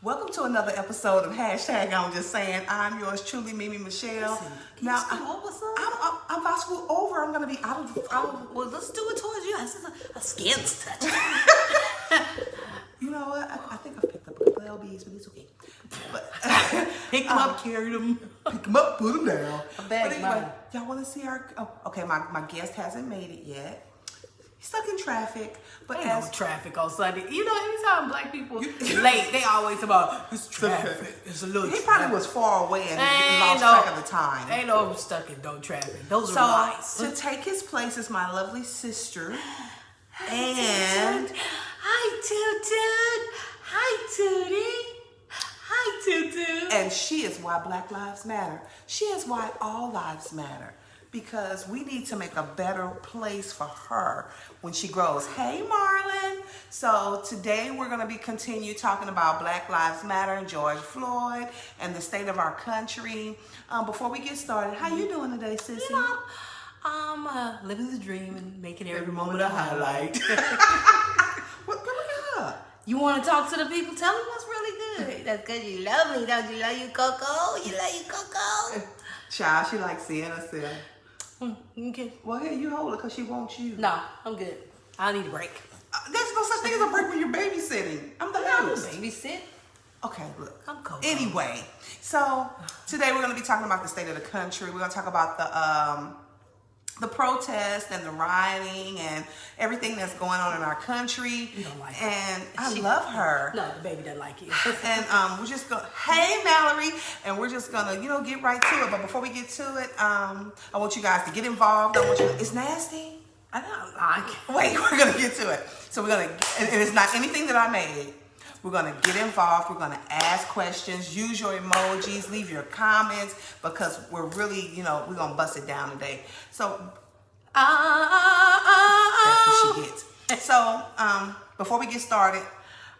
Welcome to another episode of Hashtag I'm Just Saying. I'm yours truly, Mimi Michelle. Listen, can you scoot over some? I'm about to scoot over. I'm going to be out of Well, let's do it towards you. This is a skin's touch. You know what? I think I picked up a couple LBs, but it's okay. But, Pick them up, carry them. pick them up, put them down. A bag, But anyway, mama. y'all want to see our... Oh, okay, my guest hasn't made it yet. He's stuck in traffic. But Ain't as no traffic on Sunday. You know, anytime black people late, they always talk about, it's traffic. It's a little he traffic. probably was far away and lost track of the time. Ain't no stuck in no traffic. Those So, are lies. to take his place is my lovely sister. And Hi, Toot Toot. Hi, Tootie. Hi, Toot Toot. and she is why Black Lives Matter. She is why all lives matter. Because we need to make a better place for her when she grows. Hey, Marlon. So today we're going to continue talking about Black Lives Matter and George Floyd and the state of our country. Before we get started, how you doing today, sissy? You know, I'm living the dream and making every moment a highlight. What? Look at her. You want to talk to the people? Tell them what's really good. That's because you love me. Don't you love you, Coco? You love you, Coco? Child, she likes seeing herself. Okay. Well, here, you hold her because she wants you. No, I'm good. I need a break. There's no such thing as a break when you're babysitting. I'm the host. Babysit. Okay, look. I'm Coco. Anyway, so today we're going to be talking about the state of the country. We're going to talk about the protest and the rioting and everything that's going on in our country. You don't like her. And I love her. No, the baby doesn't like you. And we're just going, hey Mallory, and we're just gonna, get right to it. But before we get to it, I want you guys to get involved. I want you. It's nasty. I don't like it. Wait, we're gonna get to it. So we're gonna, and it's not anything that I made. We're gonna get involved. We're gonna ask questions. Use your emojis. Leave your comments because we're really, we're gonna bust it down today. So that's what she gets. So before we get started,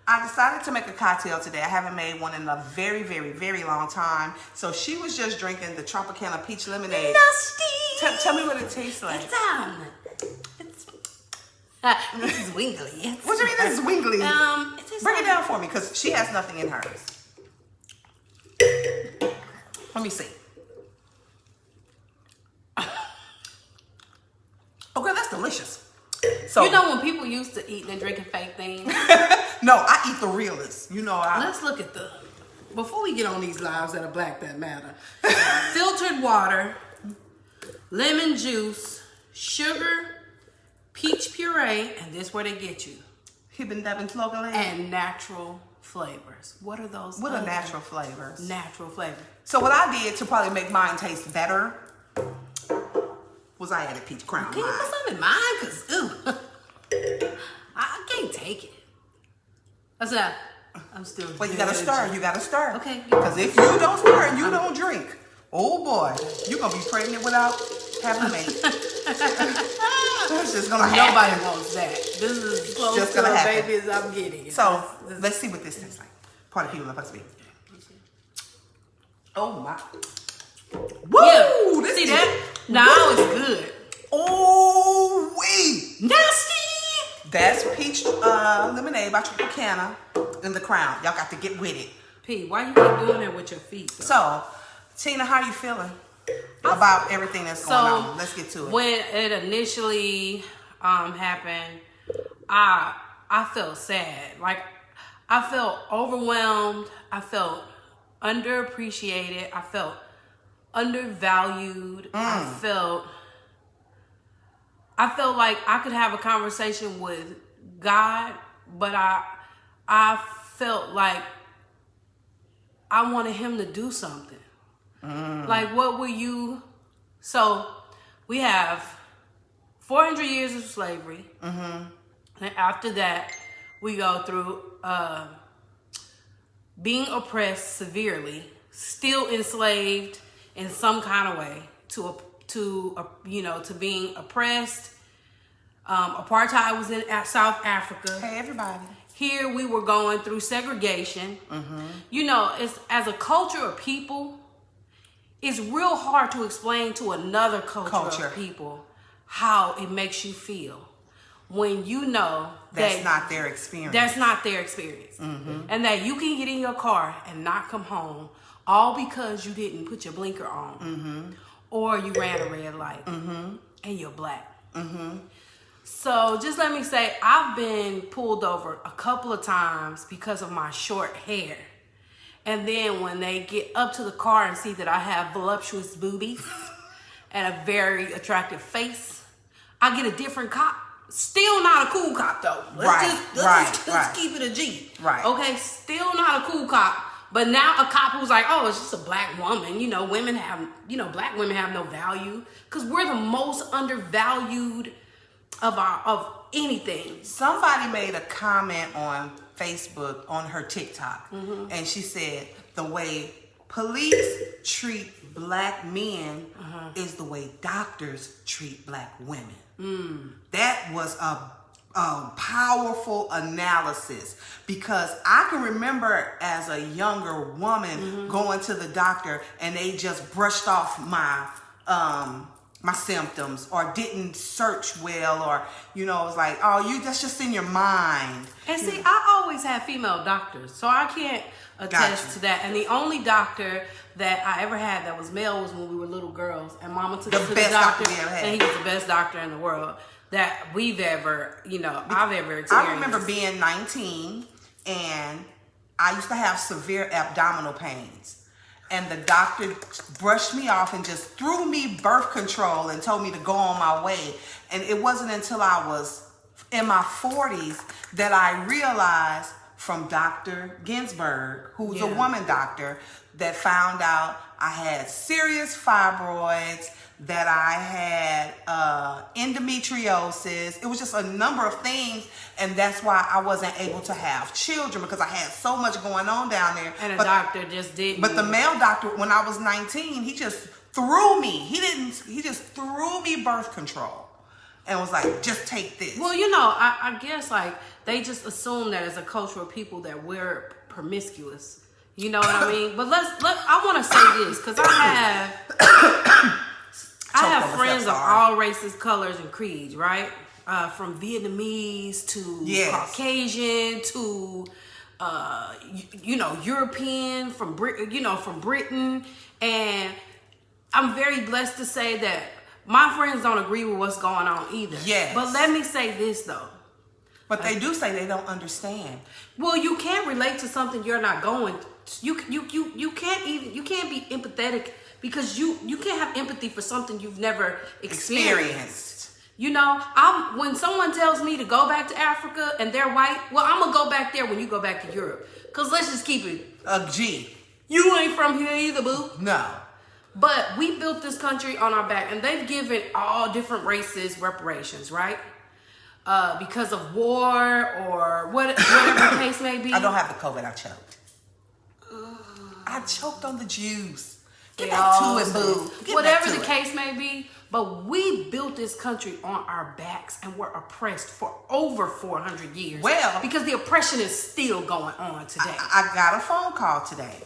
I decided to make a cocktail today. I haven't made one in a very, very, very long time. So she was just drinking the Tropicana peach lemonade. Nasty. Tell me what it tastes like. This is wingly. What do you mean this is wingly? Break it It down for me because she has nothing in hers. Let me see. Okay, that's delicious. So You know when people used to eat and drinking fake things? no, I eat the realest. Let's look at before we get on these lives that are black that matter. Filtered water, lemon juice, sugar, peach puree, and this where they get you. Hibbin Devin slogan land. And natural flavors. What are those? What are other natural flavors? Natural flavors. So what I did to probably make mine taste better was I added peach crown. Can you put some in mine? Cause I can't take it. What's that? I'm still. Wait, you gotta stir. You gotta stir. Okay. Because if you don't stir and you don't drink, oh boy, you're gonna be pregnant without having a mate. That's just gonna happen. Nobody wants that. This is as close Just to gonna a happen. baby as I'm getting. So let's see what this tastes like. Party people supposed to be. Oh my. Woo! Yeah. This See is, that? Now it's good. Oh wait. Nasty. That's peach lemonade by Tropicana in the Crown. Y'all got to get with it. P, why you keep doing that with your feet? Though? So, Tina, how you feeling about everything that's going on? Let's get to it. When it initially happened, I felt sad. Like I felt overwhelmed. I felt underappreciated. I felt undervalued. I felt like I could have a conversation with God, but I felt like I wanted him to do something. Like, what were you? So we have 400 years of slavery. And after that, we go through being oppressed severely, still enslaved in some kind of way to being oppressed. Apartheid was in South Africa. Hey, everybody. Here we were going through segregation. It's as a culture of people, it's real hard to explain to another culture of people how it makes you feel. when you know that's not their experience. That's not their experience. And that you can get in your car and not come home all because you didn't put your blinker on. Or you ran a red light. And you're black. So just let me say, I've been pulled over a couple of times because of my short hair. And then when they get up to the car and see that I have voluptuous boobies and a very attractive face, I get a different cop. Still not a cool cop though. Let's just keep it a G. Right. Okay, still not a cool cop. But now a cop who's like, oh, it's just a black woman. You know, black women have no value. Because we're the most undervalued of anything. Somebody made a comment on Facebook on her TikTok, and she said the way police treat black men is the way doctors treat black women. That was a powerful analysis, because I can remember as a younger woman going to the doctor and they just brushed off my symptoms or didn't search well, or it was like, oh, that's just in your mind. And see, I always had female doctors, so I can't attest to that. And the only doctor that I ever had that was male was when we were little girls, and Mama took us to the doctor, and he was the best doctor in the world that we've ever, I've ever experienced. I remember being 19 and I used to have severe abdominal pains. And the doctor brushed me off and just threw me birth control and told me to go on my way. And it wasn't until I was in my 40s that I realized from Dr. Ginsburg, who's a woman doctor, that found out I had serious fibroids, that I had endometriosis. It was just a number of things, and that's why I wasn't able to have children, because I had so much going on down there. And the doctor just didn't. But the male doctor, when I was 19, he just threw me. He just threw me birth control and was like, just take this. Well, I guess like they just assume that as a culture of people that we're promiscuous. You know what I mean? But I want to say this, because I have friends of all races, colors, and creeds, right? From Vietnamese to Caucasian to European, from Britain, and I'm very blessed to say that my friends don't agree with what's going on either. Yes. But let me say this though. But they do say they don't understand. Well, you can't relate to something you're not going. You can't be empathetic, because you can't have empathy for something you've never experienced. When someone tells me to go back to Africa and they're white, well, I'm gonna go back there when you go back to Europe. Cause let's just keep it a G. You ain't from here either, boo. No. But we built this country on our back, and they've given all different races reparations, right? Because of war or whatever the case may be. I don't have the COVID. I choked. I choked on the juice. Get back to it, boo. Whatever the case may be, but we built this country on our backs, and we're oppressed for over 400 years. Well, because the oppression is still going on today. I got a phone call today,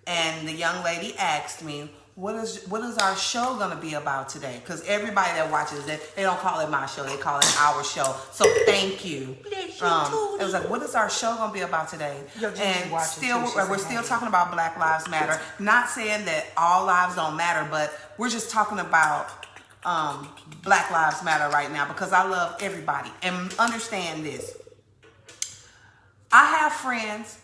and the young lady asked me, what is our show going to be about today? Because everybody that watches it, they don't call it my show, they call it our show. So thank you. It was like, what is our show going to be about today? And we're still talking about Black Lives Matter. Not saying that all lives don't matter, but we're just talking about Black Lives Matter right now, because I love everybody. And understand this. I have friends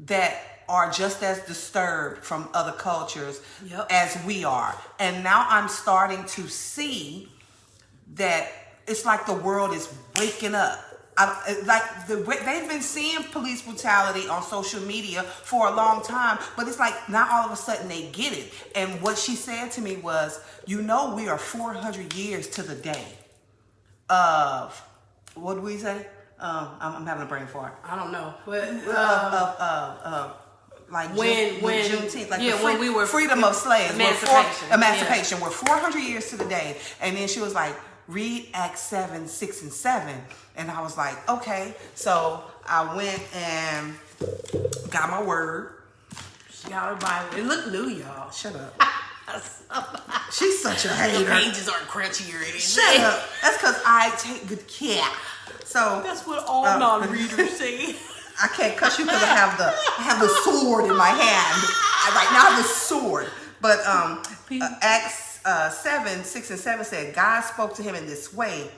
that are just as disturbed from other cultures as we are. And now I'm starting to see that it's like the world is waking up. They've been seeing police brutality on social media for a long time, but it's like now all of a sudden they get it. And what she said to me was, we are 400 years to the day of, what do we say? I'm having a brain fart. I don't know. But, when Juneteenth, when we were freedom of slaves, emancipation. We're 400 years to the day. And then she was like, read Acts 7, 6, and 7. And I was like, okay. So I went and got my word. She got her Bible. It looked new, y'all. Shut up. She's such a hater. The pages are crunchier. Shut up. That's because I take good care. So that's what all non-readers say. I can't cuss you because I have the sword in my hand. Right now I have the sword. But Acts 7, 6 and 7 said, God spoke to him in this way.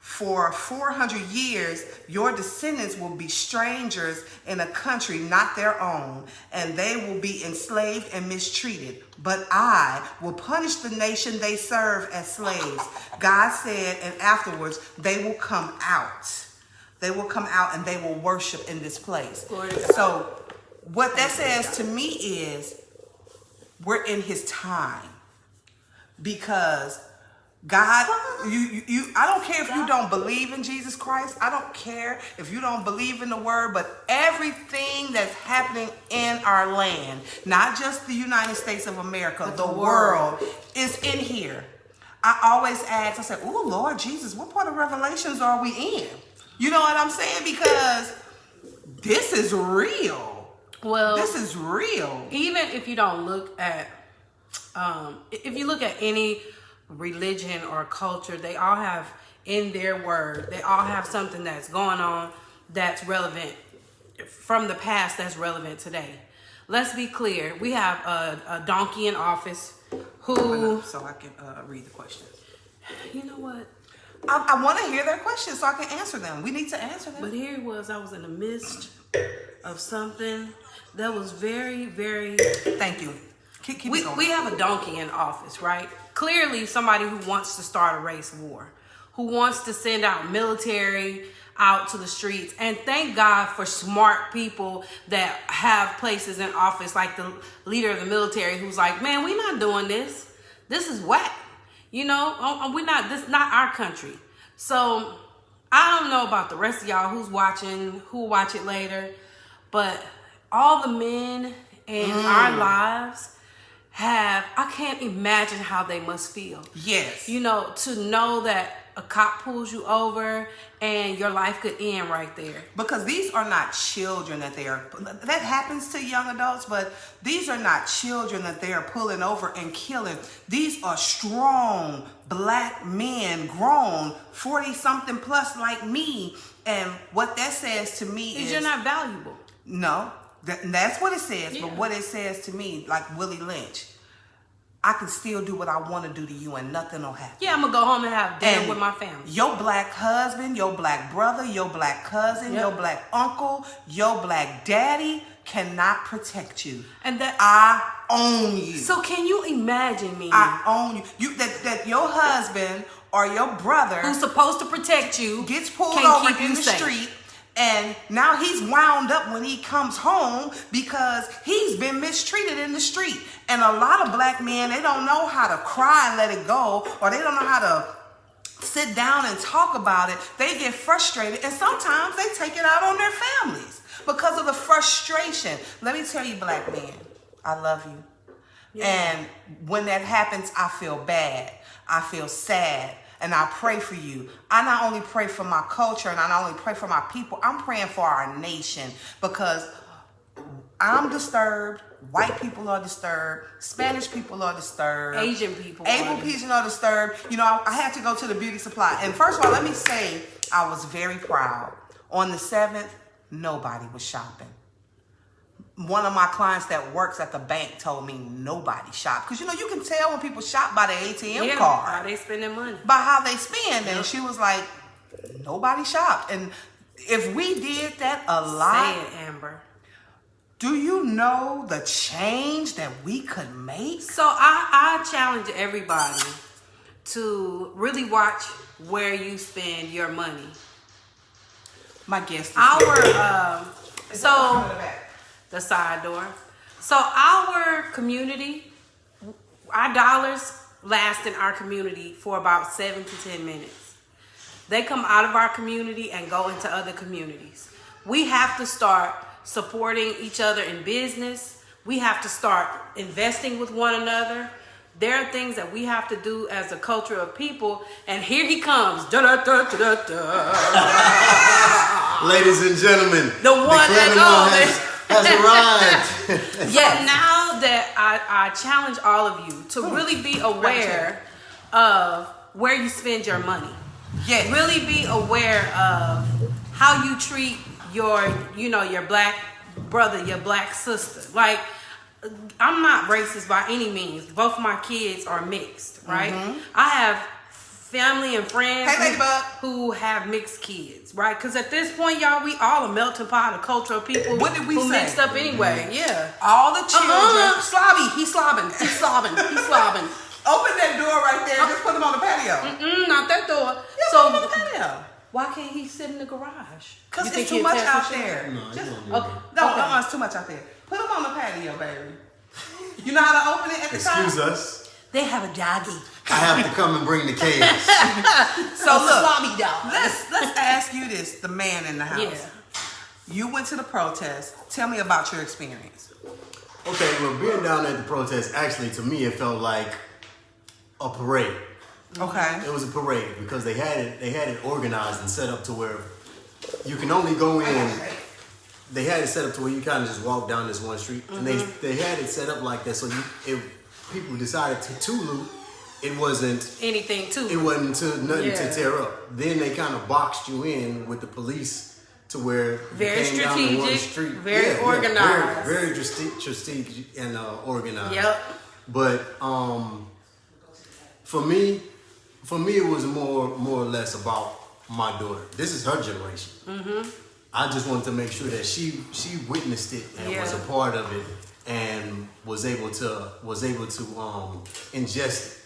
For 400 years, your descendants will be strangers in a country not their own, and they will be enslaved and mistreated. But I will punish the nation they serve as slaves. God said, and afterwards they will come out. They will come out and they will worship in this place. So what that says to me is we're in his time, because God, I don't care if you don't believe in Jesus Christ. I don't care if you don't believe in the word, but everything that's happening in our land, not just the United States of America, the world is in here. I always ask, I say, oh, Lord Jesus, what part of Revelations are we in? You know what I'm saying? Because this is real. Well, this is real. Even if you don't look at, if you look at any religion or culture, they all have in their word, they all have something that's going on that's relevant from the past that's relevant today. Let's be clear. We have a donkey in office who... So I can read the questions. You know what? I want to hear their questions so I can answer them. We need to answer them. But here it was. I was in the midst of something that was very, very... Thank you. Keep we have a donkey in office, right? Clearly somebody who wants to start a race war, who wants to send out military out to the streets. And thank God for smart people that have places in office, like the leader of the military, who's like, man, we're not doing this. This is whack. You know, this is not our country. So I don't know about the rest of y'all who's watching, who will watch it later, but all the men in our lives I can't imagine how they must feel. Yes. You know, to know that a cop pulls you over and your life could end right there. Because these are not children that happens to young adults, but these are not children that they are pulling over and killing. These are strong black men, grown, 40-something plus like me. And what that says to me is... you're not valuable. No. That's what it says, but what it says to me, like Willie Lynch, I can still do what I want to do to you and nothing will happen. Yeah, I'm going to go home and have dinner with my family. Your black husband, your black brother, your black cousin, your black uncle, your black daddy cannot protect you. And that I own you. So can you imagine me? I own you. That your husband or your brother, who's supposed to protect you, gets pulled over in the street. And now he's wound up when he comes home because he's been mistreated in the street. And a lot of black men, they don't know how to cry and let it go, or they don't know how to sit down and talk about it. They get frustrated, and sometimes they take it out on their families because of the frustration. Let me tell you, black men, I love you. Yeah. And when that happens, I feel bad. I feel sad. And I pray for you. I not only pray for my culture and I not only pray for my people, I'm praying for our nation, because I'm disturbed. White people are disturbed. Spanish people are disturbed. Asian people are disturbed. You know, I had to go to the beauty supply. And first of all, let me say, I was very proud. On the 7th, nobody was shopping. One of my clients that works at the bank told me nobody shopped. Because, you know, you can tell when people shop by the ATM card. How they spend their money. By how they spend. And she was like, nobody shopped. And if we did that a lot. Say it, Amber. Do you know the change that we could make? So I challenge everybody to really watch where you spend your money. My guest is the side door. So our community, our dollars last in our community for about 7 to 10 minutes. They come out of our community and go into other communities. We have to start supporting each other in business. We have to start investing with one another. There are things that we have to do as a culture of people. And here he comes. Da, da, da, da, da. Ladies and gentlemen, the one that has arrived. Yeah, now that I challenge all of you to really be aware of where you spend your money. Yes. Really be aware of how you treat your black brother, your black sister. Like, I'm not racist by any means. Both of my kids are mixed, right? I have family and friends who have mixed kids, right? Because at this point, y'all, we all a melting pot of cultural people. What did we who say? mixed up anyway. Yeah. All the children. Slobby. He's slobbing. He's slobbing. He's slobbing. Open that door right there. Just put him on the patio. Not that door. Yeah, So put him on the patio. why can't he sit in the garage? Because You it's think too he'll much tell out for sure? there. No, Just, you Okay. no, it's too much out there. Put him on the patio, baby. You know how to open it at the top? Excuse us. They have a doggy. I have to come and bring the chaos. So look, Slobby dog. let's ask you this, the man in the house. Yeah. You went to the protest. Tell me about your experience. Okay, well, being down at the protest, actually, to me, it felt like a parade. Okay. It was a parade because they had it organized and set up to where you can only go in. They had it set up to where you kind of just walk down this one street, and they had it set up like that. So if people decided to loot, it wasn't Anything too. nothing Yeah. to tear up. Then they kind of boxed you in with the police to where Very you came down to one strategic, street. very organized. very strategic and organized. Yep. But for me, it was more or less about my daughter. This is her generation. I just wanted to make sure that she witnessed it and was a part of it and was able to ingest it.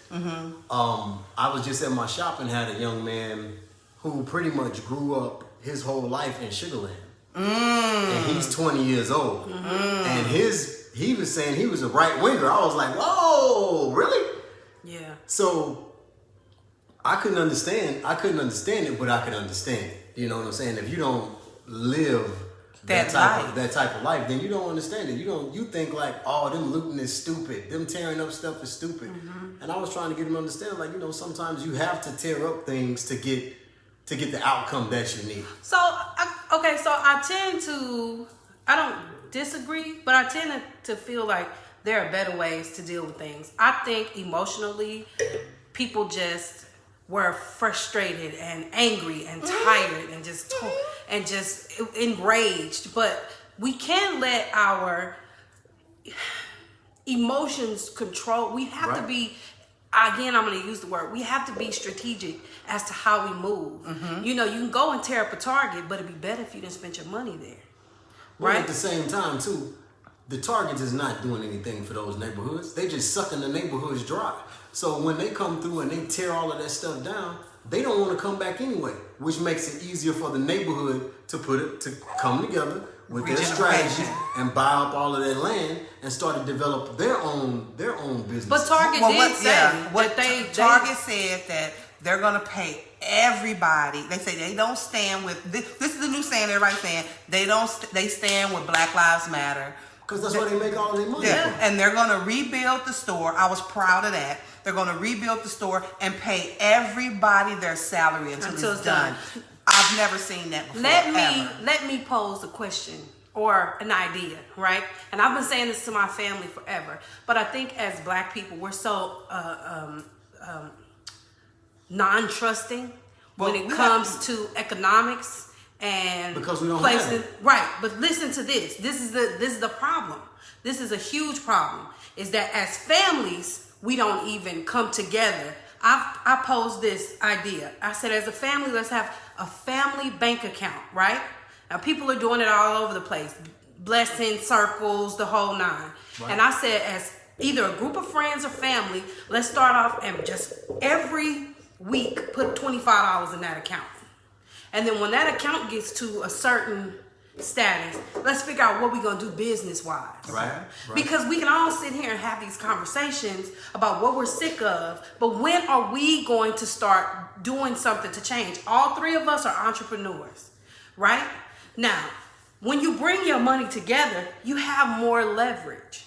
I was just at my shop and had a young man who pretty much grew up his whole life in Sugarland. And he's 20 years old. And he was saying he was a right winger. I was like, whoa, really? Yeah. So I couldn't understand it, but I could understand it. You know what I'm saying? If you don't live that type of life, then you don't understand it. You think like, oh, them looting is stupid. Them tearing up stuff is stupid. And I was trying to get him to understand, like, sometimes you have to tear up things to get the outcome that you need. So, I don't disagree, but I tend to feel like there are better ways to deal with things. I think emotionally, people just were frustrated and angry and tired and just enraged. But we can't let our emotions control. We have to be, again, I'm going to use the word, we have to be strategic as to how we move. You can go and tear up a Target, but it'd be better if you didn't spend your money there. But Right? at the same time, too, the Target is not doing anything for those neighborhoods. They just sucking the neighborhoods dry. So when they come through and they tear all of that stuff down, they don't want to come back anyway, which makes it easier for the neighborhood to come together with their strategy and buy up all of that land and start to develop their own business. But Target Target said that they're gonna pay everybody. They say they don't stand with this is the new saying everybody's saying they stand with Black Lives Matter. Because that's where they make all their money Yeah, from. and they're gonna rebuild the store. I was proud of that. They're gonna rebuild the store and pay everybody their salary until it's done. I've never seen that before. Let me pose a question or an idea, right? And I've been saying this to my family forever, but I think as Black people, we're so non-trusting when it comes to economics and because we don't places. have it. Right, but listen to this. This is the problem. This is a huge problem. Is that as families, we don't even come together. I posed this idea. I said, as a family, let's have a family bank account, right? Now, people are doing it all over the place. Blessing circles, the whole nine. Right. And I said, as either a group of friends or family, let's start off and just every week put $25 in that account. And then when that account gets to a certain status, let's figure out what we're going to do business-wise. Right. Because we can all sit here and have these conversations about what we're sick of, but when are we going to start doing something to change? All three of us are entrepreneurs, right? Now, when you bring your money together, you have more leverage.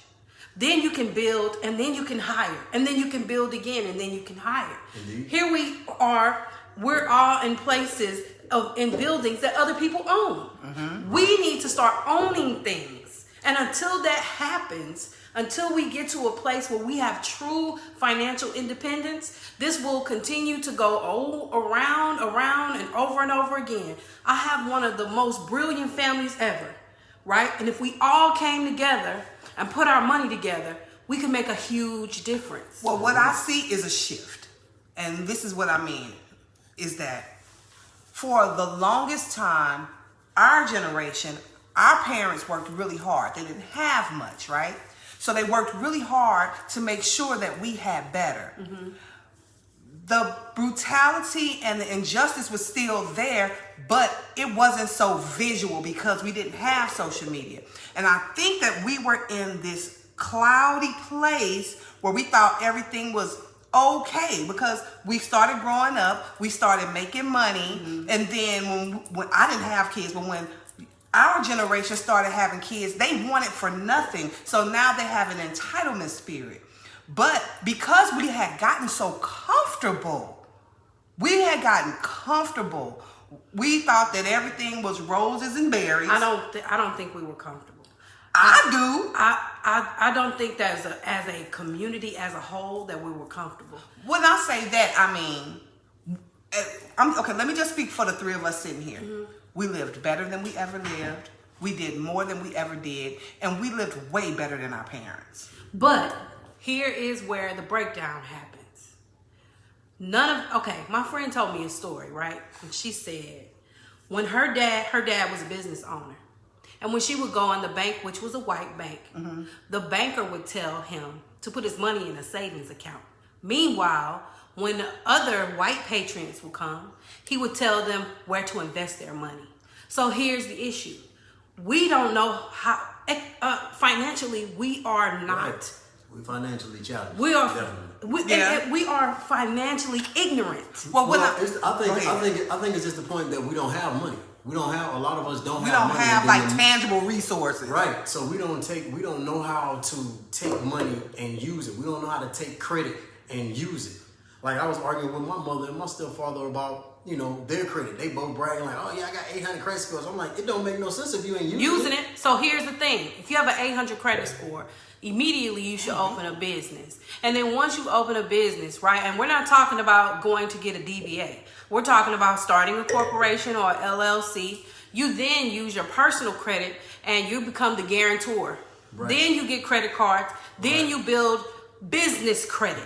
Then you can build, and then you can hire, and then you can build again, and then you can hire. Indeed. Here we are, we're all in places in buildings that other people own. We need to start owning things. And until that happens, Until we get to a place where we have true financial independence, this will continue to go around, and over again. I have one of the most brilliant families ever, right? And if we all came together and put our money together, we can make a huge difference. Well, what I see is a shift. And this is what I mean, is that for the longest time, our generation, our parents worked really hard. They didn't have much, right? So they worked really hard to make sure that we had better. Mm-hmm. The brutality and the injustice was still there, but it wasn't so visual because we didn't have social media. And I think that we were in this cloudy place where we thought everything was okay because we started growing up, we started making money, mm-hmm. and then when I didn't have kids, but when our generation started having kids, they wanted for nothing. So now they have an entitlement spirit. But because we had gotten so comfortable, we thought that everything was roses and berries. I don't think we were comfortable. I do. I don't think that as a community as a whole that we were comfortable. When I say that, I mean, okay, let me just speak for the three of us sitting here. Mm-hmm. We lived better than we ever lived. We did more than we ever did. And we lived way better than our parents. But here is where the breakdown happens. My friend told me a story, right? And she said, when her dad was a business owner. And when she would go in the bank, which was a white bank, mm-hmm. the banker would tell him to put his money in a savings account. Meanwhile, when the other white patrons would come, he would tell them where to invest their money. So here's the issue. We don't know how, financially, we are not. Right. We're financially challenged. We are financially ignorant. I think it's just the point that we don't have money. We don't have, a lot of us don't have money. We don't have like tangible resources. Right. So we don't know how to take money and use it. We don't know how to take credit and use it. Like I was arguing with my mother and my stepfather about, their credit. They both bragging like, oh yeah, I got 800 credit scores. I'm like, it don't make no sense if you ain't using it. So here's the thing. If you have an 800 credit score, immediately you should open a business. And then once you open a business, right, and we're not talking about going to get a DBA. We're talking about starting a corporation or LLC. You then use your personal credit and you become the guarantor. Right. Then you get credit cards. Then you build business credit.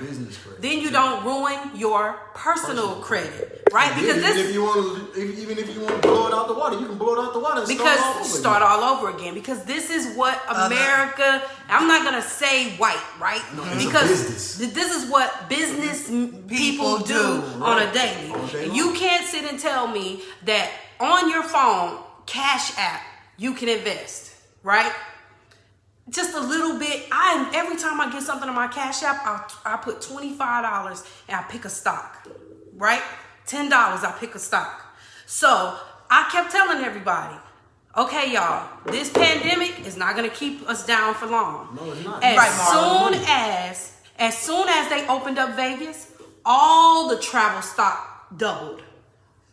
Then you don't ruin your personal credit, right? Because even if you want to blow it out the water, you can blow it out the water and start all over again. Because this is what America. I'm not gonna say white, right? No, because this is what business people do on a daily. And you can't sit and tell me that on your phone, Cash App, you can invest, right? Just a little bit. Every time I get something on my Cash App, I put $25 and I pick a stock, right? $10, I pick a stock. So I kept telling everybody, okay, y'all, this pandemic is not gonna keep us down for long. No, it's not. As soon as they opened up Vegas, all the travel stock doubled.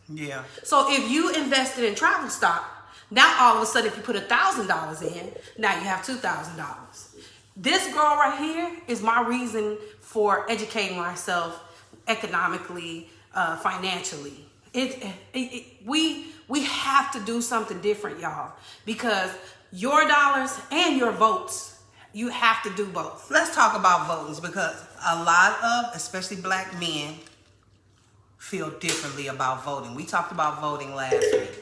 Yeah. So if you invested in travel stock, now all of a sudden, if you put $1,000 in, now you have $2,000. This girl right here is my reason for educating myself economically, financially. We have to do something different, y'all, because your dollars and your votes, you have to do both. Let's talk about voting, because a lot of, especially black men, feel differently about voting. We talked about voting last week.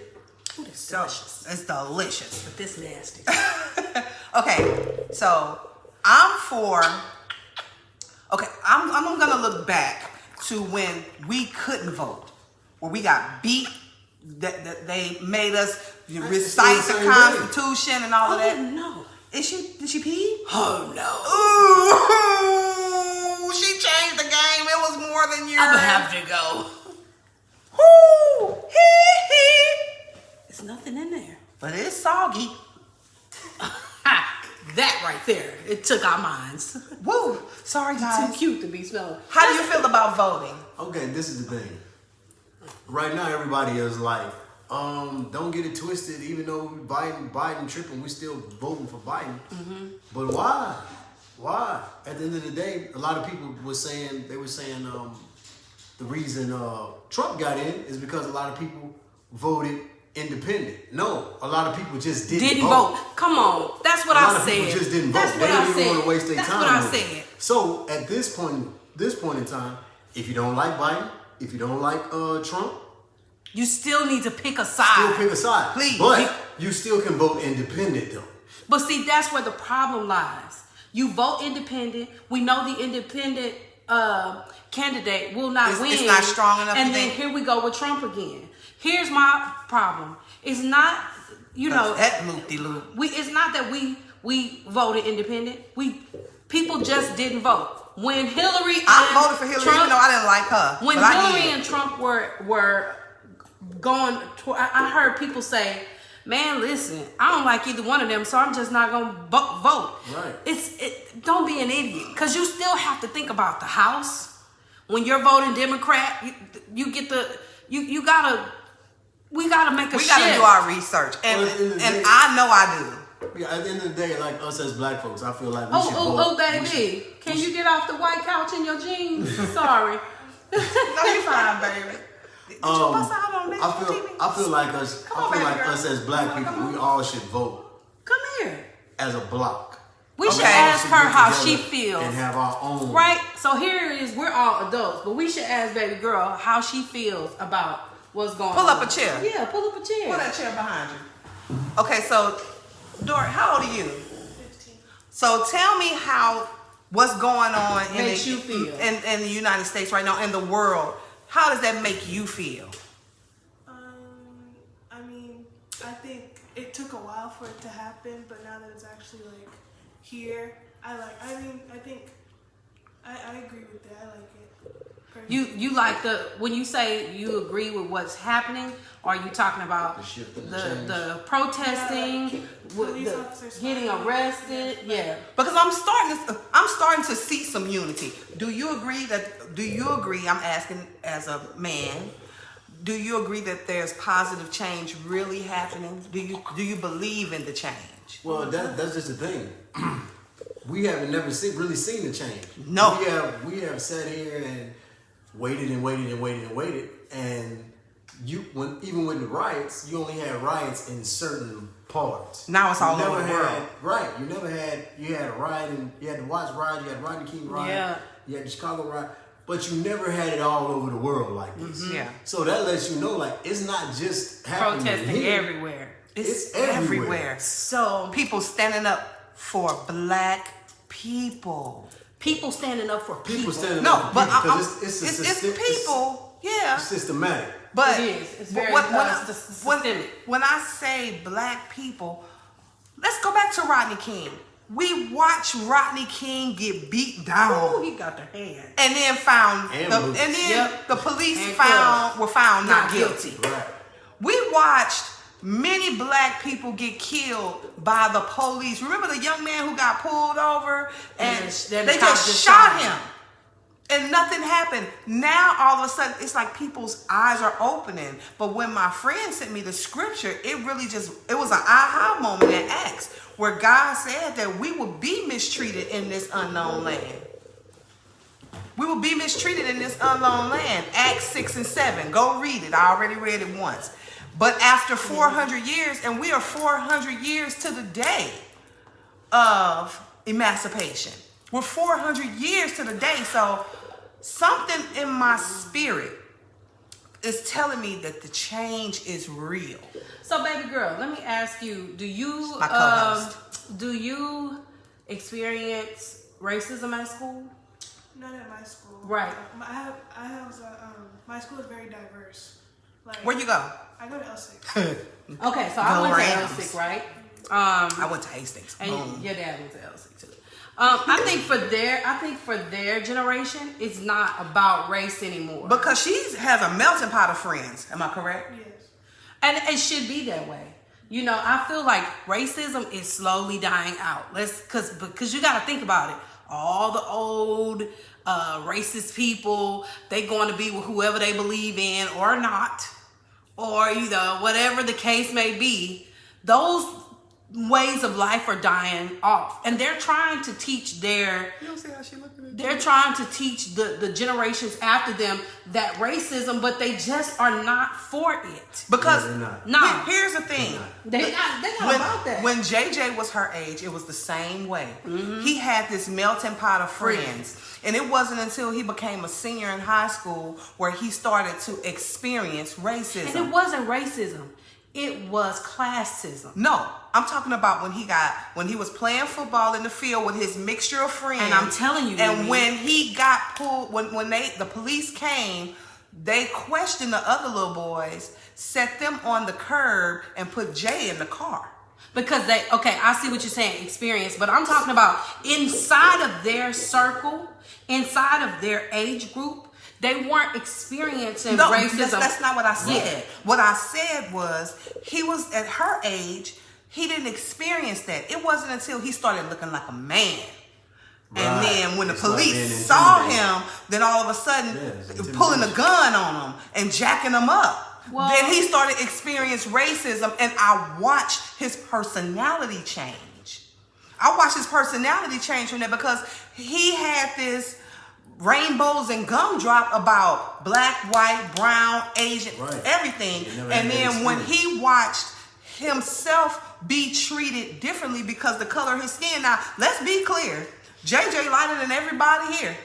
It's delicious. It's delicious. But this nasty. Okay, so I'm gonna look back to when we couldn't vote, where we got beat, that they made us recite the Constitution and all of that. No. Did she pee? Oh no. Ooh, she changed the game. It was more than yours. I'm gonna have to go. Whoo! Hee. There's nothing in there. But it's soggy. That right there. It took our minds. Woo! Sorry, guys. Too cute to be smelling. How do you feel about voting? Okay, this is the thing. Right now, everybody is like, don't get it twisted. Even though Biden tripping, we still voting for Biden. Mm-hmm. But why? Why? At the end of the day, a lot of people were saying the reason Trump got in is because a lot of people voted independent. No, a lot of people just didn't vote. Come on, that's what I said. A lot of people just didn't vote. They didn't even want to waste their time. That's what I said. So at this point in time, if you don't like Biden, if you don't like Trump, you still need to pick a side. Still pick a side, please. But you still can vote independent though. But see, that's where the problem lies. You vote independent. We know the independent candidate will not win. It's not strong enough. And then here we go with Trump again. Here's my problem. It's not, that loop-de-loop. It's not that we voted independent. People just didn't vote. When Hillary, I voted for Hillary, even though I didn't like her. When Hillary and Trump were going, I heard people say, "Man, listen, I don't like either one of them, so I'm just not gonna vote." Right. Don't be an idiot, because you still have to think about the House. When you're voting Democrat, you get we gotta make a shift. We gotta do our research, and I know I do. Yeah, at the end of the day, like us as black folks, I feel like we should vote. Oh, baby, can you get off the white couch in your jeans? Sorry. No, you fine, baby. Did you bust out on this? I feel like us. Us as black people, we all should vote. Come here. As a block. We should ask her how she feels. And have our own. Right? So here it is. We're all adults, but we should ask baby girl how she feels about what's going on. Pull up a chair. Yeah, pull up a chair. Pull that chair behind you. Okay, so, Dora, how old are you? 15. So tell me what's going on makes you feel in the United States right now, in the world. How does that make you feel? I mean, I think it took a while for it to happen, but now that it's actually like here, I think I agree with that. I like it. You like when you say you agree with what's happening, or are you talking about the shift and the protesting, police officers getting arrested? Yeah, because I'm starting to see some unity. Do you agree? I'm asking as a man. Do you agree that there's positive change really happening? Do you believe in the change? Well, that's just the thing. We haven't really seen the change. No, we have sat here and waited, and even with the riots, you only had riots in certain parts. Now it's all over the world. Right. You had a riot, and you had the Watts riot, you had the Rodney King riot, you had the Chicago riot, but you never had it all over the world like this. Mm-hmm. Yeah. So that lets you know, like, it's not just happening protesting here. everywhere. It's everywhere. So people standing up for black people. People standing up for people. People standing up for people. Because it's people. Yeah. It's systematic. But it is. It's very systemic. When I say black people, let's go back to Rodney King. We watched Rodney King get beat down. Oh, he got the hand. And then the police were found not guilty. Right. We watched many black people get killed by the police. Remember the young man who got pulled over and they just shot him and nothing happened. Now all of a sudden it's like people's eyes are opening. But when my friend sent me the scripture, it was an aha moment in Acts where God said that we will be mistreated in this unknown land. We will be mistreated in this unknown land. Acts 6 and 7. Go read it. I already read it once. But after 400 years, and we are 400 years to the day of emancipation. We're 400 years to the day. So something in my spirit is telling me that the change is real. So, baby girl, let me ask you: Do you my co-host. Do you experience racism at school? Not at my school. Right. My school is very diverse. Like, Where you go? I go to LSIC. Okay, so I went to LSIC, right? I went to Hastings. And your dad went to LSIC too. I think for their generation, it's not about race anymore. Because she has a melting pot of friends. Am I correct? Yes. And it should be that way. You know, I feel like racism is slowly dying out. Because you got to think about it. All the old racist people, they going to be with whoever they believe in or not, or whatever the case may be. Those ways of life are dying off, and they're trying to teach their. You don't see how she looking at They're trying to teach the generations after them that racism, but they just are not for it. Because they're not. Nah. here's the thing. They're not when, about that. When JJ was her age, it was the same way. He had this melting pot of friends. And it wasn't until he became a senior in high school where he started to experience racism. And it wasn't racism. It was classism. No, I'm talking about when he was playing football in the field with his mixture of friends. And I'm telling you, and Mimi. when he got pulled, when the police came, they questioned the other little boys, set them on the curb, and put Jay in the car. Because I see what you're saying, experience, but I'm talking about inside of their circle, inside of their age group, they weren't experiencing racism. That's not what I said. Yeah. What I said was he was at her age. He didn't experience that. It wasn't until he started looking like a man. Right. And then when the It's like being police saw intimidated. him, then all of a sudden it's pulling a gun on him and jacking him up. Well- Then he started experiencing racism, and I watched his personality change. I watched his personality change from that because he had this rainbows and gumdrop about black, white, brown, Asian, Right. everything. He never And had that then when experience. he watched himself be treated differently because the color of his skin. Now, let's be clear. JJ lighter than everybody here.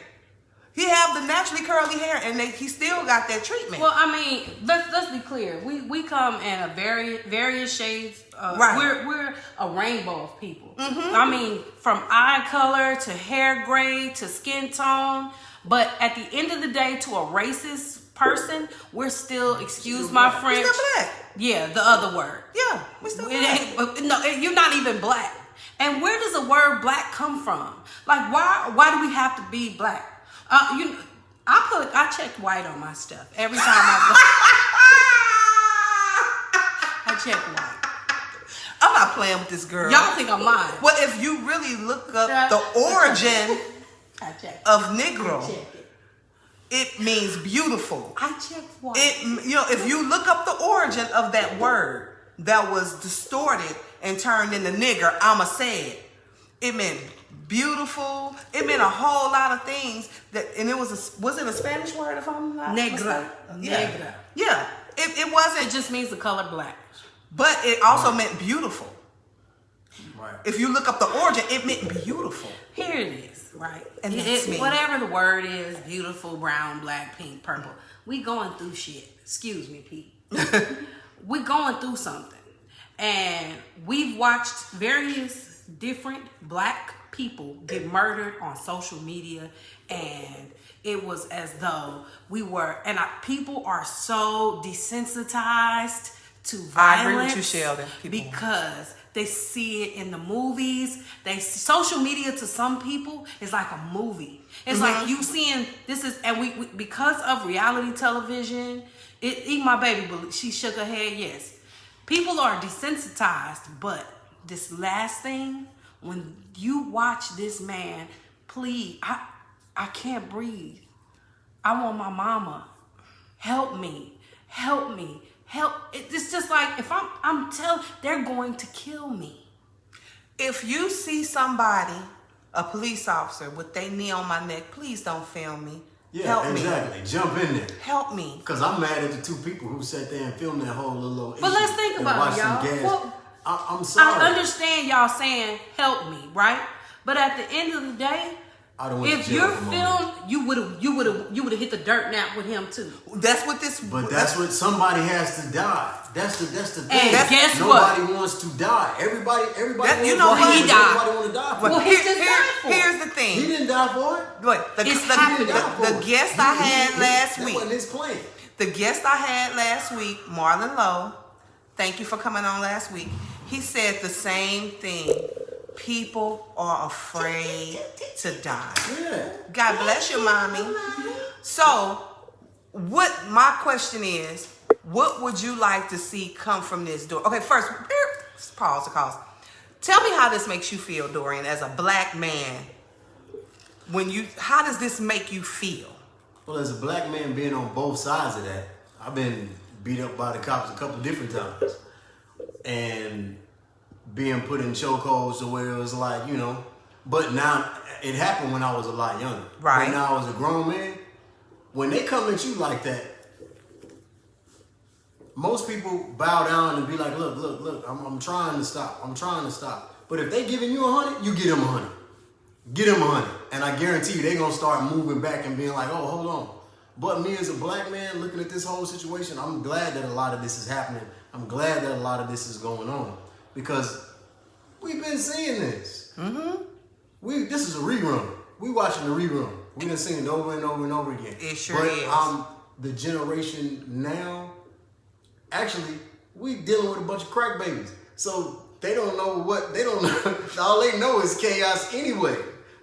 He have the naturally curly hair, and he still got that treatment. Well, I mean, let's be clear. We come in a various shades. Right. We're a rainbow of people. I mean, from eye color to hair grade to skin tone. But at the end of the day, to a racist person, we're still, excuse my We French. still black. Yeah, the other word. Yeah, we still black. No, you're not even black. And where does the word black come from? Like, why do we have to be black? I checked white on my stuff every time I check white. I'm not playing with this girl. Y'all think I'm lying? Well, if you really look up the origin I checked. of Negro, Check it. it means beautiful. I checked white. If you look up the origin of that word that was distorted and turned into nigger, I'ma say it. It meant beautiful. It meant a whole lot of things. And it was it a Spanish word? If I'm not Negra. mistaken? Yeah. Negra. Yeah. It wasn't. It just means the color black. But it also meant beautiful. Right. If you look up the origin, it meant beautiful. Here it is, right? And that's me. Whatever the word is, beautiful, brown, black, pink, purple. We going through shit. Excuse me, Pete. We going through something. And we've watched various different black people get murdered on social media, and it was as though we were, and people are so desensitized to violence. I agree with you, Sheldon. People- Because they see it in the movies. Social media to some people is like a movie. It's like you seeing and we because of reality television. Even my baby, she shook her head. Yes, people are desensitized. But this last thing, when you watch this man, please, I can't breathe. I want my mama. Help me. Help me. Help. It's just like if I'm telling, they're going to kill me. If you see somebody, a police officer, with their knee on my neck, please don't film me. Yeah, Help exactly. Jump in there. me. Help me. Because I'm mad at the two people who sat there and filmed that whole little issue. But let's think and about it, watched some y'all. gas. Well, I'm sorry. I understand y'all saying help me, right? But at the end of the day, I don't want if to jail you're for a moment. filmed, you would have hit the dirt nap with him too. That's what this. But that's what somebody has to die. That's the thing. And guess Nobody what? wants to die. Everybody That- wants you know to what? die. He died. Nobody want to die for But Well, it. he just died for it. here's the thing. He didn't die for it. Look, It's happening. the guest I had last That week. wasn't his plan. The guest I had last week, Marlon Lowe, thank you for coming on last week. He said the same thing. People are afraid to die. Yeah. God bless you, mommy. So, my question is, what would you like to see come from this door? Okay, first, pause. Tell me how this makes you feel, Dorian, as a black man. How does this make you feel? Well, as a black man being on both sides of that, I've been beat up by the cops a couple different times. And being put in chokeholds to where it was like, you know. But now it happened when I was a lot younger. Right. But now I was a grown man. When they come at you like that, most people bow down and be like, look, I'm trying to stop. But if they giving you 100, you get them 100. Get them 100. And I guarantee you, they're going to start moving back and being like, oh, hold on. But me as a black man looking at this whole situation, I'm glad that a lot of this is happening. I'm glad that a lot of this is going on. Because we've been seeing this. Mm-hmm. This is a rerun. We watching the rerun. We've been seeing it over and over and over again. It sure is. The generation now, actually, we dealing with a bunch of crack babies. So they don't know all they know is chaos anyway.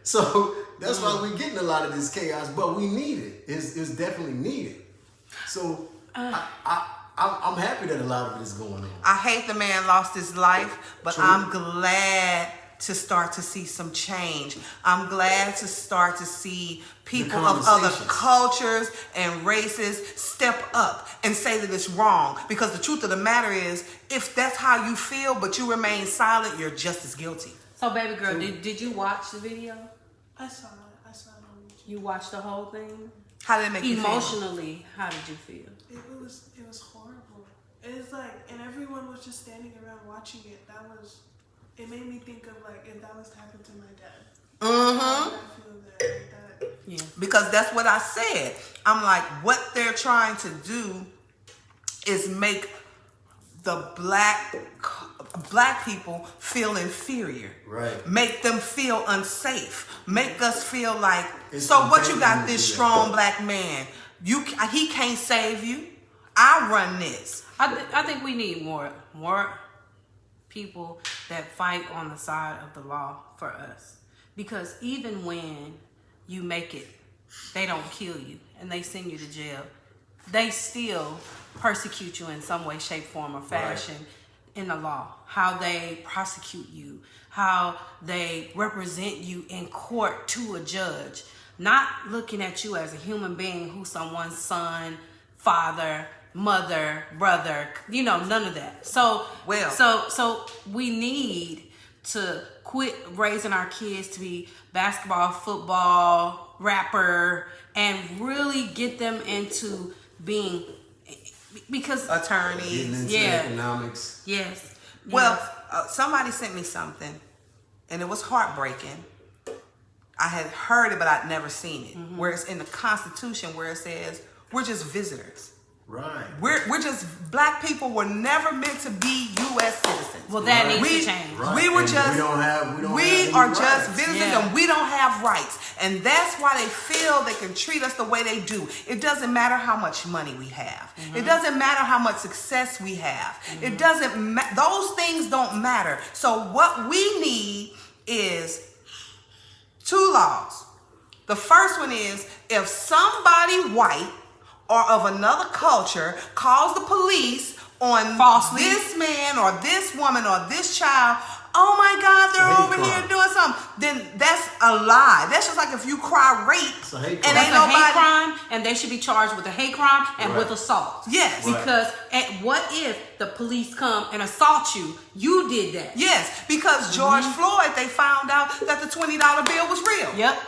So that's why we're getting a lot of this chaos, but we need it. It's definitely needed. So I'm happy that a lot of it is going on. I hate the man lost his life, but True. I'm glad to start to see some change. I'm glad to start to see people of other cultures and races step up and say that it's wrong. Because the truth of the matter is, if that's how you feel, but you remain silent, you're just as guilty. So, baby girl, did you watch the video? I saw it on YouTube. You watched the whole thing? How did it make you feel? Emotionally, how did you feel? It was horrible. It's like, and everyone was just standing around watching it. It made me think of like if that was to happen to my dad. Mm-hmm. I feel that. Yeah. Because that's what I said. I'm like, what they're trying to do is make the black people feel inferior. Right. Make them feel unsafe. Make us feel like, It's so what you got contagious this to do strong black man? He can't save you. I run this. I think we need more people that fight on the side of the law for us. Because even when you make it, they don't kill you and they send you to jail, they still persecute you in some way, shape, form, or fashion in the law. How they prosecute you, how they represent you in court to a judge, not looking at you as a human being who's someone's son, father, mother, brother, none of that. So we need to quit raising our kids to be basketball, football, rapper, and really get them into being, because Attorneys. Getting into economics. Yes. Well, somebody sent me something, and it was heartbreaking. I had heard it, but I'd never seen it. Mm-hmm. Where it's in the Constitution, where it says we're just visitors. Right. We're just, black people were never meant to be U.S. citizens. Well, that needs to change. Right. We were And just, we don't have we any are rights. just visitors, Yeah. and we don't have rights. And that's why they feel they can treat us the way they do. It doesn't matter how much money we have. Mm-hmm. It doesn't matter how much success we have. It doesn't those things don't matter. So what we need is 2 laws. The first one is, if somebody white or of another culture calls the police on Falsely. this man or this woman or this child, oh my God, they're It's a hate over here crime. doing something, then that's a lie. That's just like if you cry rape It's a hate and crime. ain't That's a hate nobody. crime, and they should be charged with a hate crime and Right. with assault. Yes. Right. Because what if the police come and assault you? You did that. Yes, because George Floyd, they found out that the $20 bill was real. Yep.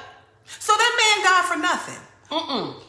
So that man died for nothing.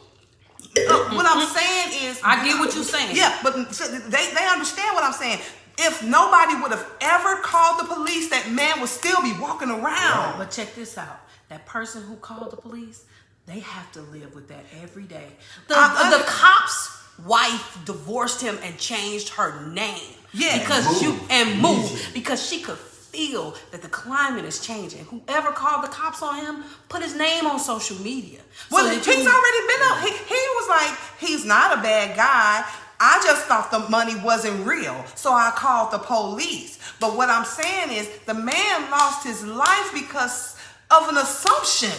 What I'm saying is, I get what you're saying. Yeah, but they understand what I'm saying. If nobody would have ever called the police, that man would still be walking around. But check this out. That person who called the police, they have to live with that every day. The cop's wife divorced him and changed her name. Yeah. Because And moved. moved because she could feel that the climate is changing. Whoever called the cops on him put his name on social media. Well, So he's that you- already been up. He was like, he's not a bad guy. I just thought the money wasn't real, so I called the police. But what I'm saying is, the man lost his life because of an assumption.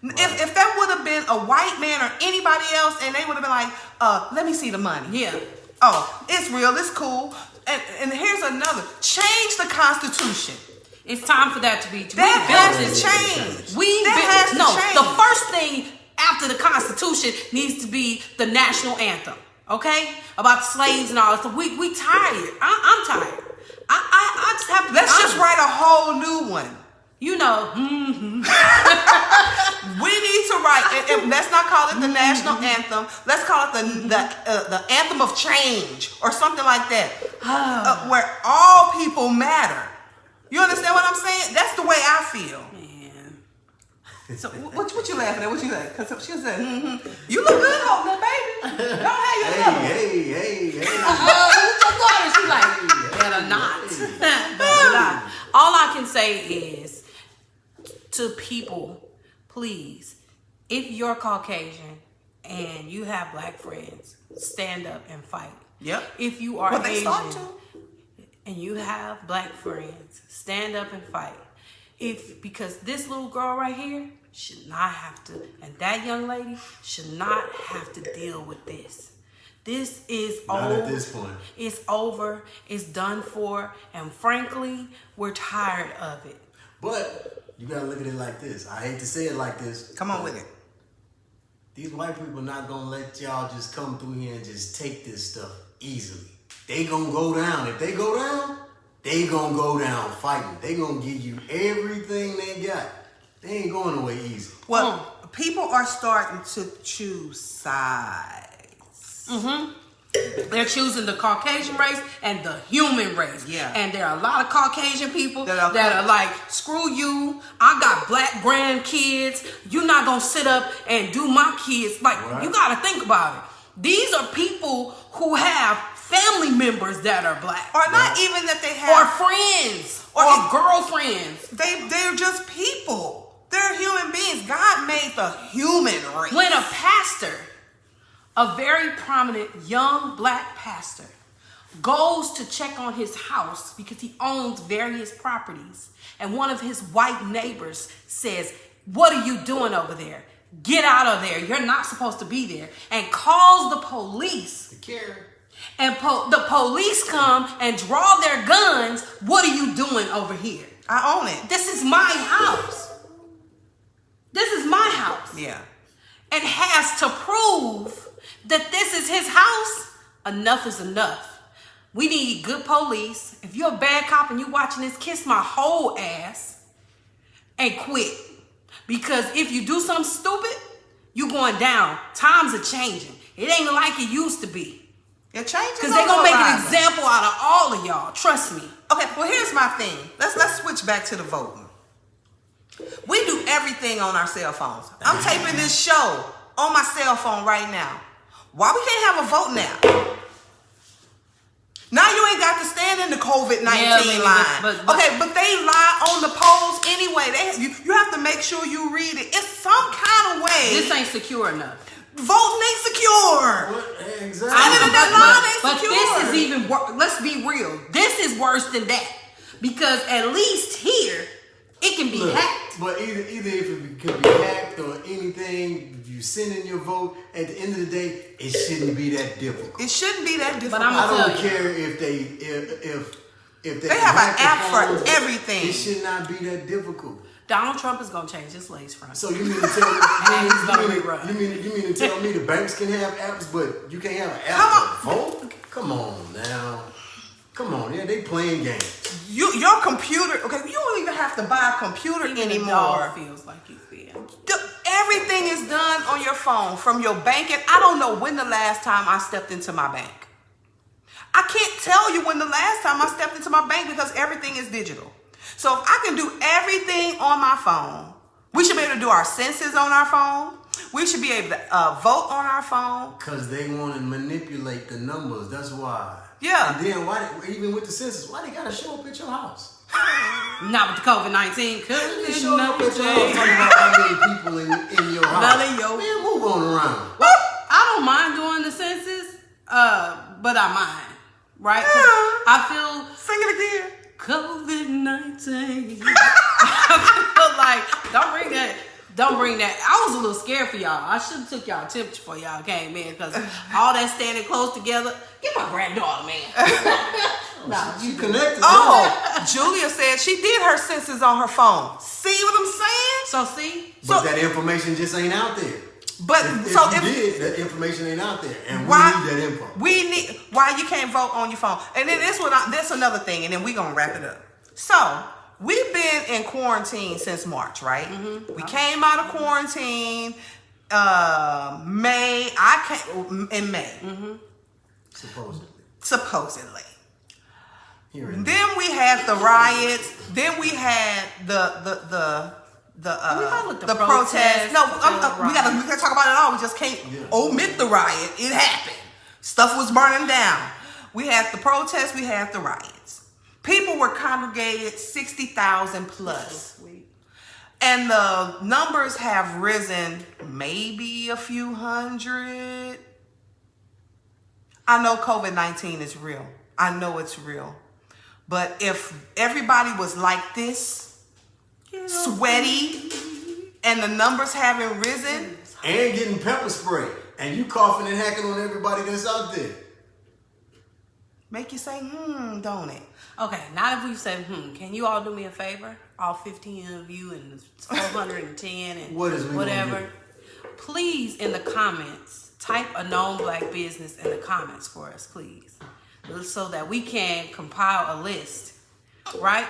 Right. If that would have been a white man or anybody else, and they would have been like, let me see the money. Yeah. Oh, it's real, it's cool. And here's another. Change the Constitution. It's time for that to be. That has to this. change. That has to change. The first thing after the Constitution needs to be the national anthem. Okay, about slaves and all that. So we tired. I'm tired. I just have to. Let's just whole new one. You know, We need to write, and let's not call it the national anthem. Let's call it the anthem of change or something like that, where all people matter. You understand what I'm saying? That's the way I feel. man. So what you laughing at? What you like? Cause she said, "You look good holding that baby. Don't have your number." Hey. She's like, better not. Better not. All I can say is, to people, please, if you're Caucasian and you have black friends, stand up and fight. Yep. If you are they Asian start to. and you have black friends, stand up and fight. Because this little girl right here should not have to, and that young lady should not have to deal with this. This is Not old. at this point. It's over. It's done for. And frankly, we're tired of it. But you gotta look at it like this. I hate to say it like this. Come on with it. These white people not gonna let y'all just come through here and just take this stuff easily. They gonna go down. If they go down, they gonna go down fighting. They gonna give you everything they got. They ain't going away easy. Well, people are starting to choose sides. They're choosing the Caucasian race and the human race. Yeah. And there are a lot of Caucasian people That that are are like, screw you. I got black grandkids. You're not going to sit up and do my kids. Like, Right. you got to think about it. These are people who have family members that are black. Or not even that they Or have. friends. Or Or if- girlfriends. They're just people. They're human beings. God made the human race. When a pastor, a very prominent young black pastor, goes to check on his house because he owns various properties, and one of his white neighbors says, "What are you doing over there? Get out of there. You're not supposed to be there," and calls the police. The care. And the police come and draw their guns. What are you doing over here? I own it. This is my house. This is my house. Yeah. And has to prove that this is his house. Enough is enough. We need good police. If you're a bad cop and you watching this, kiss my whole ass and quit. Because if you do something stupid, you going down. Times are changing. It ain't like it used to be. It changes. Because they're going to make an example out of all of y'all. Trust me. Okay, well here's my thing. Let's switch back to the voting. We do everything on our cell phones. I'm taping this show on my cell phone right now. Why we can't have a vote now? Now you ain't got to stand in the COVID-19 line. but okay, but they lie on the polls anyway. You have to make sure you read it. It's some kind of way. This ain't secure enough. Voting ain't secure. What? Exactly. But this is even worse. Let's be real. This is worse than that. Because at least here, it can be Look, hacked. But either if it could be hacked or anything, you send in your vote. At the end of the day, it shouldn't be that difficult. It shouldn't be that difficult. I'm I don't tell you. care if they have an hack the app for phones, everything. It should not be that difficult. Donald Trump is going to change his lace front. So you mean to tell me? And he's gonna rerun. You mean to tell me the banks can have apps, but you can't have an Come app to vote? Come on now. Come on, yeah, they playing games. Your computer, okay, you don't even have to buy a computer Even the anymore. dog feels like he's being. Everything is done on your phone from your banking. I don't know when the last time I stepped into my bank. I can't tell you when the last time I stepped into my bank because everything is digital. So if I can do everything on my phone, we should be able to do our census on our phone. We should be able to vote on our phone. Because they want to manipulate the numbers. That's why. Yeah. And then even with the census, why they got to show up at your house? Not with the COVID-19. They show up at your house talking about how many people in your house. None of your- Man, move on around. I don't mind doing the census, but I mind, right? 'Cause Yeah. I feel Sing it again. COVID-19. Like, don't bring that. I was a little scared for y'all. I should have took y'all temperature before y'all came in because all that standing close together. Get my granddaughter, man. Nah, She connected. Oh, Julia said she did her census on her phone. See what I'm saying? So see, But that information just ain't out there. But If so you if did, that information ain't out there, and why we need that info. why you can't vote on your phone? And then this another thing, and then we gonna wrap it up. So we've been in quarantine since March, right? Mm-hmm. We came out of quarantine May. In May, supposedly. Here and Then we had the riots. Then we had the protests. No, we gotta talk about it all. We just can't omit the riot. It happened. Stuff was burning down. We had the protests. We had the riots. People were congregated, 60,000 plus. And the numbers have risen maybe a few hundred. I know COVID-19 is real. I know it's real. But if everybody was like this, sweaty, and the numbers haven't risen. And getting pepper spray. And you coughing and hacking on everybody that's out there. Make you say, don't it? Okay, now that we've said, can you all do me a favor? All 15 of you and 410 and What is we whatever. gonna Please, in the comments, type a known black business in the comments for us, please. So that we can compile a list, right,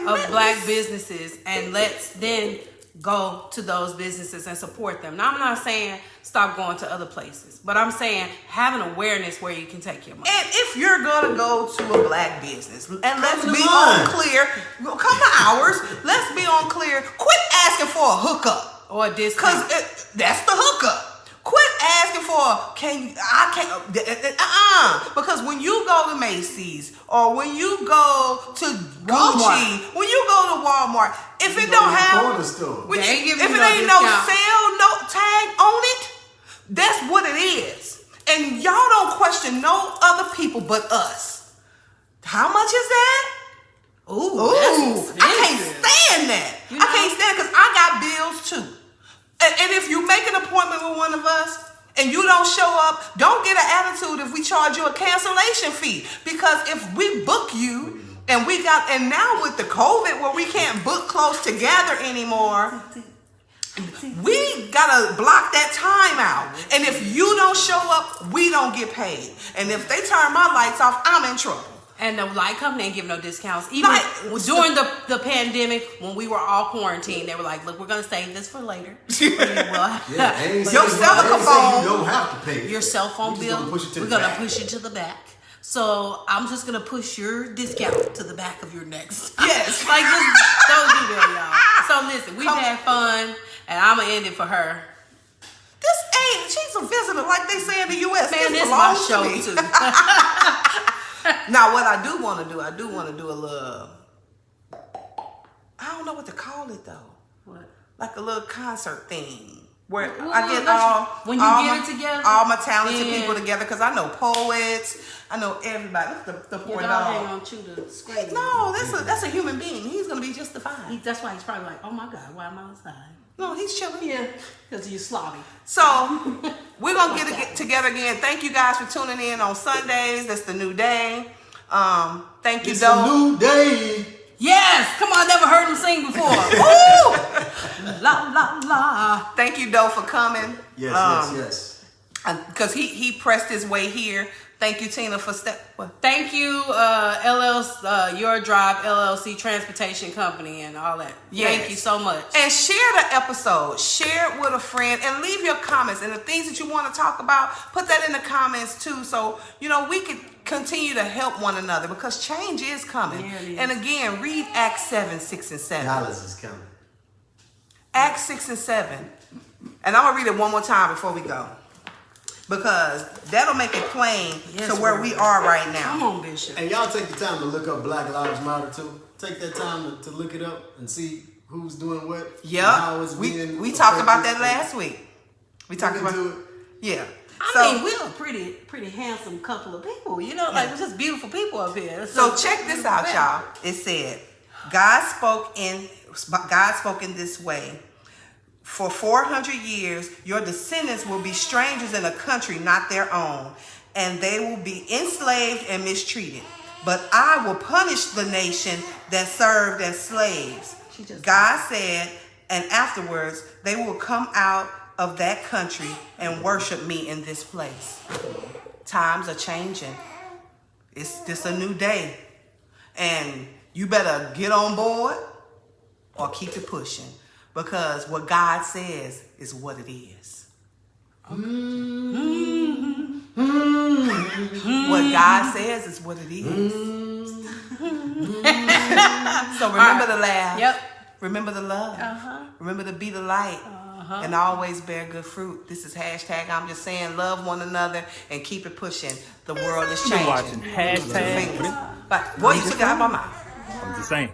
of black businesses, and let's then go to those businesses and support them. Now, I'm not saying stop going to other places, but I'm saying have an awareness where you can take your money. And if you're gonna go to a black business, and let's be on clear, come to ours, let's be on clear. Quit asking for a hookup Or a discount. because that's the hookup. Quit asking for because when you go to Macy's or when you go to Gucci, when you go to Walmart, if it don't have, They ain't giving if you it no ain't no discount. sale, no tag on it, that's what it is. And y'all don't question no other people but us. How much is that? Ooh, that's I can't expensive. stand that. You I know? can't stand it because I got bills too. And if you make an appointment with one of us and you don't show up, don't get an attitude if we charge you a cancellation fee. Because if we book you and now with the COVID where we can't book close together anymore, we gotta block that time out. And if you don't show up, we don't get paid. And if they turn my lights off, I'm in trouble. And the light company ain't giving no discounts. Even Like, during the pandemic, when we were all quarantined, they were like, look, we're going to save this for later. Your cell phone- You don't have to pay. Your cell phone We just bill, gonna push it to we're the going to back. push it to the back. So I'm just going to push your discount to the back of your next. Yes. Like, just don't do that, y'all. So listen, we've had fun, and I'm going to end it for her. She's a visitor, like they say in the U.S. Man, this is my belongs to show, me. too. Now, what I do want to do a little, I don't know what to call it though. What? Like a little concert thing where Well, I get when you get it together, all my talented then- people together, because I know poets, I know everybody. Look at the poor Your dog ain't dog. gonna chew the screen. No, that's a human being. He's gonna be just fine. That's why he's probably like, oh my God, why am I outside? No, he's chilling. Yeah, because you're sloppy. So we're gonna get together again. Thank you guys for tuning in on Sundays. That's the new day. Thank you, It's Doe. a new day. Yes, come on, I never heard him sing before. Woo! La la la. Thank you, Doe, for coming. Yes. Because he pressed his way here. Thank you, Tina, for Thank you, Your Drive LLC Transportation Company and all that. Yes. Thank you so much. And share the episode. Share it with a friend and leave your comments. And the things that you want to talk about, put that in the comments too. So, we can continue to help one another because change is coming. Yeah, it is. And again, read Acts 7, 6, and 7. Dollars is coming. Acts 6 and 7. And I'm going to read it one more time before we go. Because that'll make it plain Yes, to where Lord. we are right now. Come on, Bishop. And y'all take the time to look up Black Lives Matter too. Take that time to look it up and see who's doing what. and how it's Yep. being We talked about affected. that last week. We talked Look about into it. Yeah. I mean, we're a pretty handsome couple of people, like we're just beautiful people up here. So check this out, y'all. It said, God spoke in this way. For 400 years, your descendants will be strangers in a country not their own, and they will be enslaved and mistreated. But I will punish the nation that served as slaves. God said, and afterwards they will come out of that country and worship me in this place. Times are changing. It's just a new day. And you better get on board or keep it pushing. Because what God says is what it is. What God says is what it is. So remember to laugh. Yep. Remember the love. Remember to be the light. And always bear good fruit. This is hashtag I'm just saying, love one another and keep it pushing. The world is changing. Watching hashtag. But boy, you took it out of my mouth. I'm just saying.